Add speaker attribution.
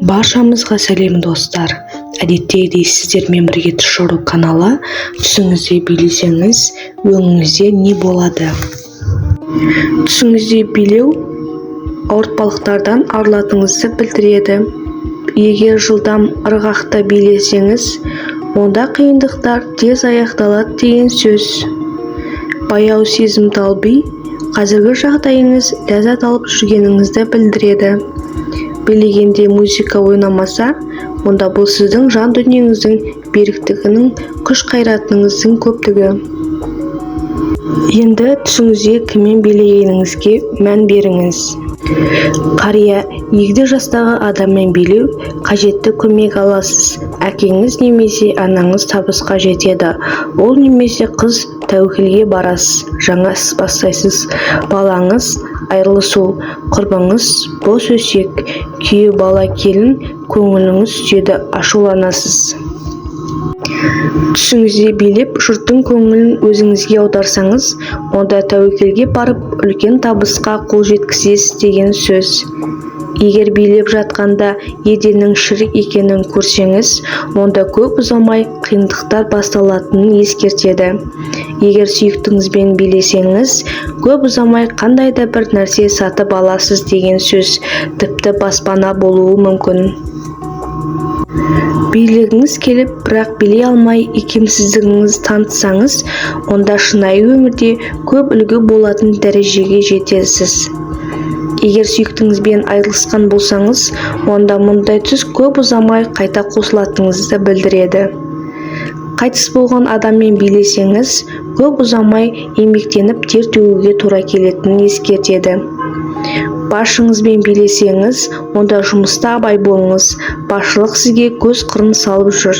Speaker 1: Баршамызға сәлем достар. Әдеттегідей сіздермен бірге Түшіру каналы. Түсіңізде билесеңіз, өңіңізде не болады? Түсіңізде билеу ауыртпалықтардан арылатыныңызды білдіреді. Егер жылдам ырғақта билесеңіз, онда қиындықтар тез аяқталады деген сөз. Баяу сезімтал би қазіргі жағдайыңыз ләззат алып жүргеніңізді білдіреді. Билегенде музыка ойнамаса, онда бұл сіздің жан дүниеңіздің беріктігінің, күш қайратыңыздың көптігі. Енді түсіңізде кіммен билегеніңізге мән беріңіз. Қария, егде жастағы адаммен билеу қажетті көмек аласыз. Әкеңіз немесе анаңыз табысқа жетеді. Ол немесе қыз тәуекелге барасыз, жаңа іс бастайсыз. Балаңыз айырылысу, құрбыңыз бос өсек, күйеу бала келін, көңіліңіз түседі, ашуланасыз. Түсіңізде билеп, жұрттың көңілін өзіңізге аударсаңыз, онда тәуекелге барып, үлкен табысқа қол жеткізесіз деген сөз. Егер билеп жатқанда еденнің шірік екенін көрсеңіз, онда көп ұзамай қиындықтар басталатынын ескертеді. Егер сүйіктіңізбен билесеңіз, көп ұзамай қандай да бір нәрсе сатып аласыз деген сөз, тіпті баспана болуы мүмкін. Билегіңіз келіп, бірақ билей алмай икемсіздігіңіз танытсаңыз, онда шынайы өмірде көп үлгі болатын дәрежеге жетесіз. Егер сүйіктіңізбен айырылысқан болсаңыз, онда мұндай түс көп ұзамай қайта қосылатыныңызды білдіреді. Қайтыс болған адаммен билесеңіз, көп ұзамай еңбектеніп тер төгуге тура келетінін ескертеді. Басшыңызбен билесеңіз, онда жұмыста абай болыңыз, басшылық сізге көз қырын салып жүр.